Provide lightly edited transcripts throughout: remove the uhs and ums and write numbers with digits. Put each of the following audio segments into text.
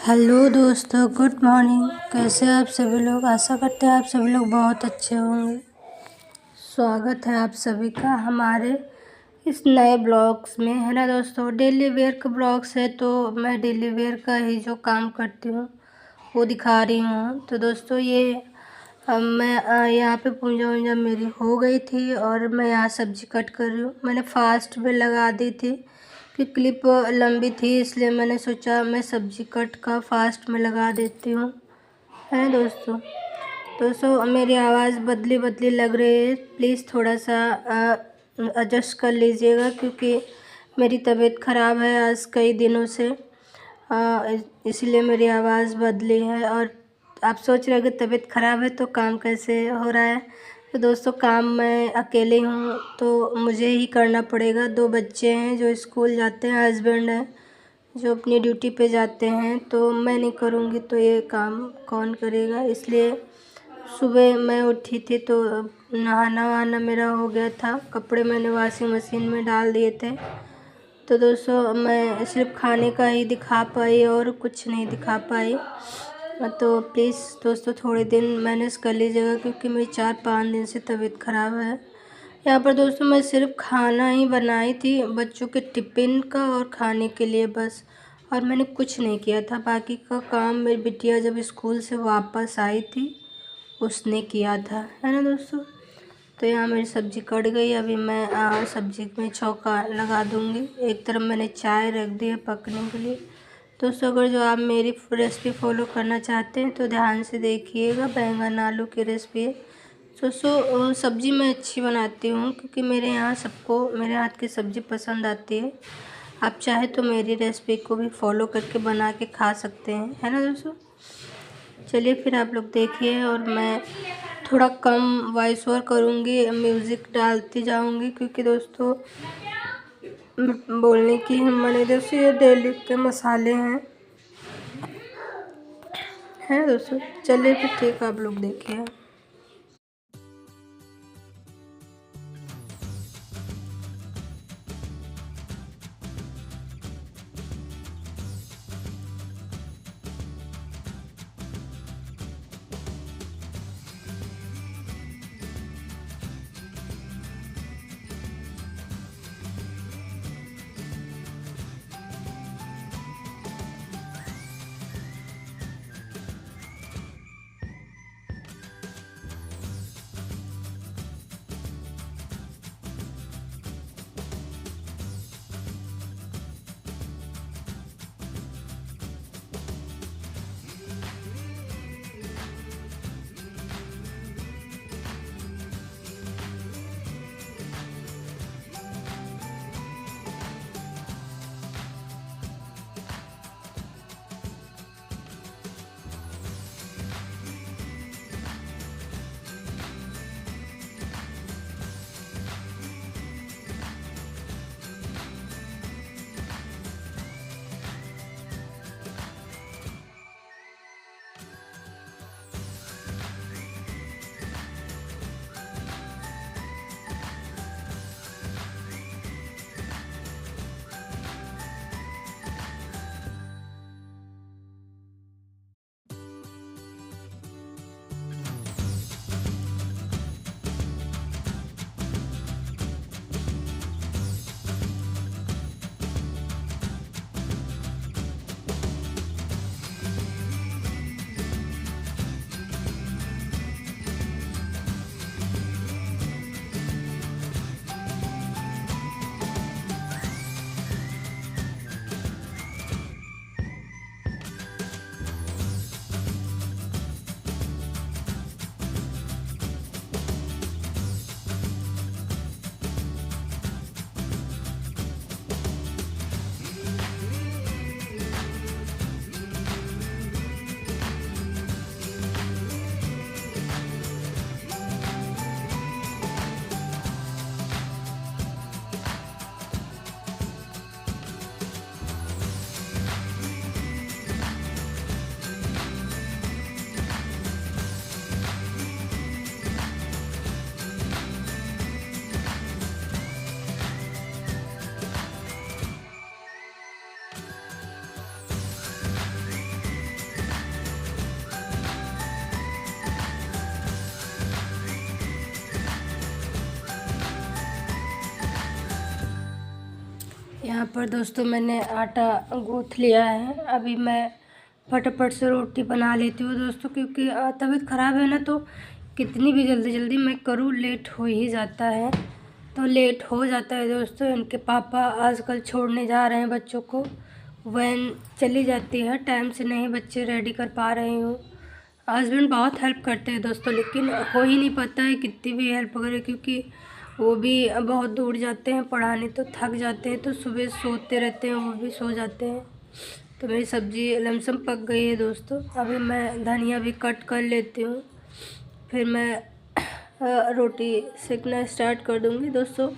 Hello दोस्तों, good morning. कैसे हैं आप सभी लोग? आशा करते हैं आप सभी लोग बहुत अच्छे होंगे। स्वागत है आप सभी का हमारे इस नए ब्लॉग्स में, है ना दोस्तों। डेली वेयर का ब्लॉग्स है तो मैं डेली वेयर का ही जो काम करती हूँ वो दिखा रही हूँ। तो दोस्तों ये मैं यहाँ पे पूजा वूजा मेरी हो गई थी और मैं यहाँ सब्जी कट कर रही हूँ। मैंने फास्ट में लगा दी थी कि क्लिप लंबी थी, इसलिए मैंने सोचा मैं सब्जी कट का फास्ट में लगा देती हूँ, है दोस्तों। दोस्तों मेरी आवाज़ बदली बदली लग रही है, प्लीज़ थोड़ा सा एडजस्ट कर लीजिएगा क्योंकि मेरी तबीयत ख़राब है आज कई दिनों से, इसलिए मेरी आवाज़ बदली है। और आप सोच रहे हो कि तबीयत ख़राब है तो काम कैसे हो रहा है। तो दोस्तों काम मैं अकेले हूँ तो मुझे ही करना पड़ेगा। 2 बच्चे हैं जो स्कूल जाते हैं, हस्बैंड है जो अपनी ड्यूटी पे जाते हैं, तो मैं नहीं करूँगी तो ये काम कौन करेगा। इसलिए सुबह मैं उठी थी तो नहाना वहाना मेरा हो गया था, कपड़े मैंने वॉशिंग मशीन में डाल दिए थे। तो दोस्तों मैं सिर्फ खाने का ही दिखा पाई और कुछ नहीं दिखा पाई। तो प्लीज़ दोस्तों थोड़े दिन मैनेज कर लीजिएगा क्योंकि मेरी 4-5 दिन से तबीयत ख़राब है। यहाँ पर दोस्तों मैं सिर्फ खाना ही बनाई थी बच्चों के टिफ़िन का और खाने के लिए बस, और मैंने कुछ नहीं किया था। बाकी का काम मेरी बिटिया जब स्कूल से वापस आई थी उसने किया था, है ना दोस्तों। तो यहाँ मेरी सब्ज़ी कट गई, अभी मैं सब्ज़ी में छौंका लगा दूँगी। एक तरफ मैंने चाय रख दी है पकने के लिए। दोस्तों अगर जो आप मेरी रेसिपी फॉलो करना चाहते हैं तो ध्यान से देखिएगा, बैंगन आलू की रेसिपी है। दोस्तों सब्ज़ी मैं अच्छी बनाती हूँ क्योंकि मेरे यहाँ सबको मेरे हाथ की सब्ज़ी पसंद आती है। आप चाहे तो मेरी रेसिपी को भी फॉलो करके बना के खा सकते हैं, है ना दोस्तों। चलिए फिर आप लोग देखिए, और मैं थोड़ा कम वॉइस ओवर करूँगी, म्यूज़िक डालती जाऊँगी क्योंकि दोस्तों बोलने की हिम्मत नहीं। दोस्तों ये डेली के मसाले हैं दोस्तों। चलिए फिर ठीक है, आप लोग देखिए। यहाँ पर दोस्तों मैंने आटा गूँथ लिया है। अभी मैं फटाफट से रोटी बना लेती हूँ दोस्तों, क्योंकि तबीयत ख़राब है ना, तो कितनी भी जल्दी जल्दी मैं करूँ लेट हो ही जाता है। तो लेट हो जाता है दोस्तों। इनके पापा आजकल छोड़ने जा रहे हैं बच्चों को, वैन चली जाती है, टाइम से नहीं बच्चे रेडी कर पा रही हूँ। हस्बैंड बहुत हेल्प करते हैं दोस्तों, लेकिन हो ही नहीं पाता है कितनी भी हेल्प करें, क्योंकि वो भी बहुत दूर जाते हैं पढ़ाने, तो थक जाते हैं, तो सुबह सोते रहते हैं, वो भी सो जाते हैं। तो मेरी सब्ज़ी लमसम पक गई है दोस्तों। अभी मैं धनिया भी कट कर लेती हूँ, फिर मैं रोटी सेकना स्टार्ट कर दूँगी दोस्तों।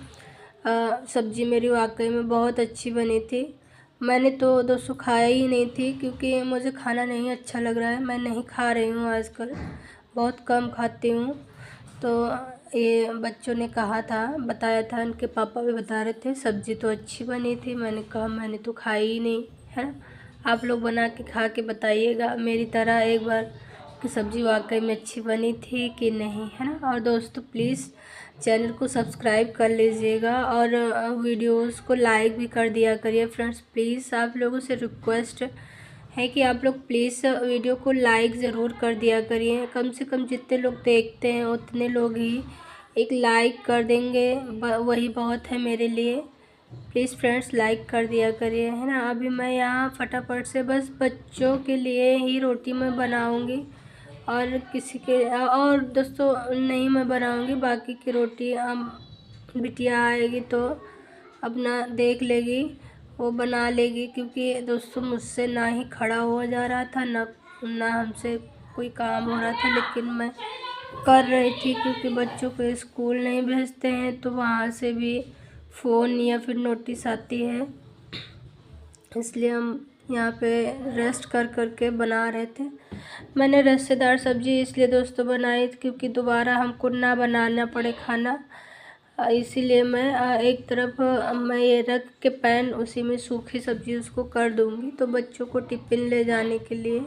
सब्ज़ी मेरी वाकई में बहुत अच्छी बनी थी। मैंने तो दोस्तों खाया ही नहीं थी, क्योंकि मुझे खाना नहीं अच्छा लग रहा है। मैं नहीं खा रही हूँ आजकल, बहुत कम खाती हूँ। तो ये बच्चों ने कहा था, बताया था, इनके पापा भी बता रहे थे सब्ज़ी तो अच्छी बनी थी। मैंने कहा मैंने तो खाई ही नहीं है। आप लोग बना के खा के बताइएगा मेरी तरह एक बार कि सब्ज़ी वाकई में अच्छी बनी थी कि नहीं, है ना। और दोस्तों प्लीज़ चैनल को सब्सक्राइब कर लीजिएगा और वीडियोस को लाइक भी कर दिया करिए फ्रेंड्स। प्लीज़ आप लोगों से रिक्वेस्ट है कि आप लोग प्लीज़ वीडियो को लाइक ज़रूर कर दिया करिए। कम से कम जितने लोग देखते हैं उतने लोग ही एक लाइक कर देंगे, वही बहुत है मेरे लिए। प्लीज़ फ्रेंड्स लाइक कर दिया करिए, है ना। अभी मैं यहाँ फटाफट से बस बच्चों के लिए ही रोटी मैं बनाऊँगी, और किसी के और दोस्तों नहीं मैं बनाऊँगी। बाकी की रोटी बिटिया आएगी तो अपना देख लेगी, वो बना लेगी, क्योंकि दोस्तों मुझसे ना ही खड़ा हुआ जा रहा था, ना हमसे कोई काम हो रहा था, लेकिन मैं कर रही थी, क्योंकि बच्चों को स्कूल नहीं भेजते हैं तो वहाँ से भी फ़ोन या फिर नोटिस आती है, इसलिए हम यहाँ पे रेस्ट कर के बना रहे थे। मैंने रस्सेदार सब्ज़ी इसलिए दोस्तों बनाई क्योंकि दोबारा हमको ना बनाना पड़े खाना, इसीलिए मैं एक तरफ मैं ये रख के पैन, उसी में सूखी सब्ज़ी उसको कर दूँगी, तो बच्चों को टिफ़िन ले जाने के लिए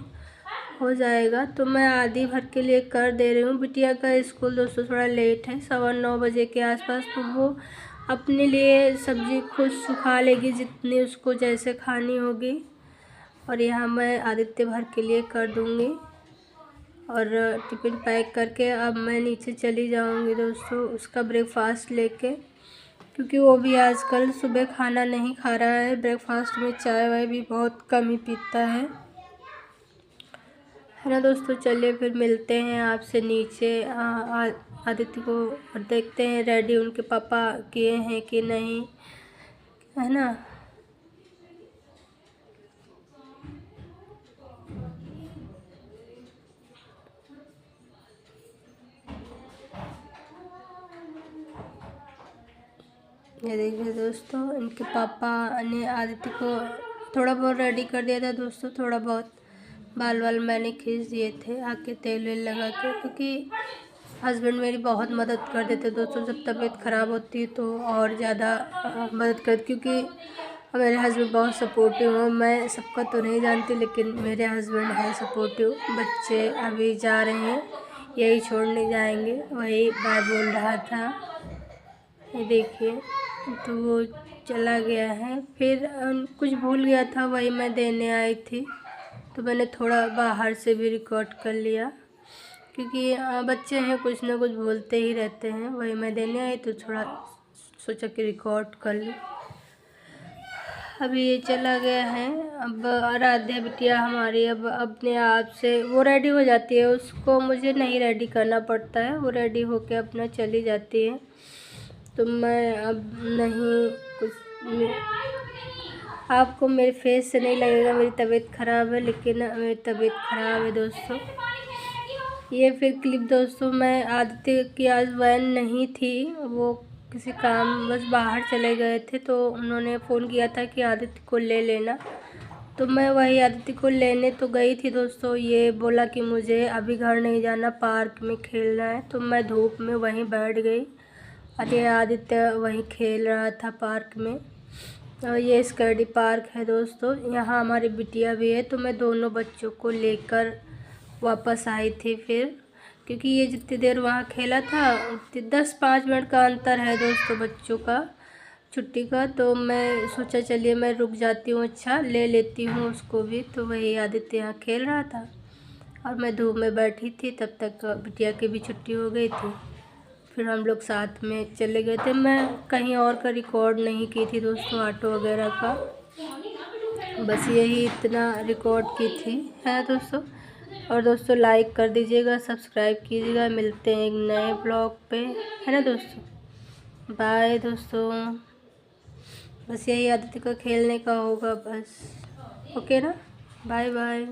हो जाएगा। तो मैं आधी भर के लिए कर दे रही हूँ। बिटिया का स्कूल दोस्तों थोड़ा लेट है, 9:15 बजे के आसपास, तो वो अपने लिए सब्ज़ी खुद सुखा लेगी जितनी उसको जैसे खानी होगी, और यहाँ मैं आदित्य भर के लिए कर दूँगी और टिफ़िन पैक करके अब मैं नीचे चली जाऊँगी दोस्तों उसका ब्रेकफास्ट लेके, क्योंकि वो भी आजकल सुबह खाना नहीं खा रहा है। ब्रेकफास्ट में चाय वाय भी बहुत कम ही पीता है ना दोस्तों। चलिए फिर मिलते हैं आपसे नीचे। आदित्य को देखते हैं रेडी उनके पापा किए हैं कि नहीं, है ना। ये देखिए दोस्तों, इनके पापा ने आदित्य को थोड़ा बहुत रेडी कर दिया था दोस्तों। थोड़ा बहुत बाल मैंने खींच दिए थे आके तेल वेल लगा के, क्योंकि हस्बैंड मेरी बहुत मदद कर देते दोस्तों। जब तबीयत ख़राब होती है तो और ज़्यादा मदद कर, क्योंकि मेरे हस्बैंड बहुत सपोर्टिव हैं। मैं सबका तो नहीं जानती, लेकिन मेरे हस्बैंड है सपोर्टिव। बच्चे अभी जा रहे हैं, यही छोड़ने जाएंगे, वही बाय बोल रहा था, ये देखिए। तो वो चला गया है, फिर कुछ भूल गया था, वही मैं देने आई थी, तो मैंने थोड़ा बाहर से भी रिकॉर्ड कर लिया, क्योंकि बच्चे हैं कुछ ना कुछ बोलते ही रहते हैं। वही मैं देने आई तो थोड़ा सोचा कि रिकॉर्ड कर लूँ। अभी ये चला गया है। अब आराध्या बिटिया हमारी अब अपने आप से वो रेडी हो जाती है, उसको मुझे नहीं रेडी करना पड़ता है, वो रेडी होके अपना चली जाती है। तो मैं अब नहीं कुछ, आपको मेरे फेस से नहीं लगेगा मेरी तबीयत ख़राब है, लेकिन मेरी तबीयत ख़राब है दोस्तों। ये फिर क्लिप दोस्तों, मैं आदित्य की आज वैन नहीं थी, वो किसी काम बस बाहर चले गए थे, तो उन्होंने फ़ोन किया था कि आदित्य को ले लेना, तो मैं वही आदित्य को लेने तो गई थी दोस्तों। ये बोला कि मुझे अभी घर नहीं जाना, पार्क में खेलना है, तो मैं धूप में वहीं बैठ गई। अरे आदित्य वहीं खेल रहा था पार्क में। और ये स्कर्डी पार्क है दोस्तों, यहाँ हमारी बिटिया भी है, तो मैं दोनों बच्चों को लेकर वापस आई थी फिर, क्योंकि ये जितनी देर वहाँ खेला था 10-5 मिनट का अंतर है दोस्तों बच्चों का, छुट्टी का, तो मैं सोचा चलिए मैं रुक जाती हूँ, अच्छा ले लेती हूँ उसको भी। तो वही आदित्य यहाँ खेल रहा था और मैं धूप में बैठी थी, तब तक बिटिया की भी छुट्टी हो गई थी। फिर हम लोग साथ में चले गए थे। मैं कहीं और का रिकॉर्ड नहीं की थी दोस्तों, ऑटो वगैरह का, बस यही इतना रिकॉर्ड की थी, है दोस्तों। और दोस्तों लाइक कर दीजिएगा, सब्सक्राइब कीजिएगा। मिलते हैं एक नए ब्लॉग पे, है ना दोस्तों। बाय दोस्तों। बस यही आदित्य का खेलने का होगा बस। ओके ना, बाय बाय।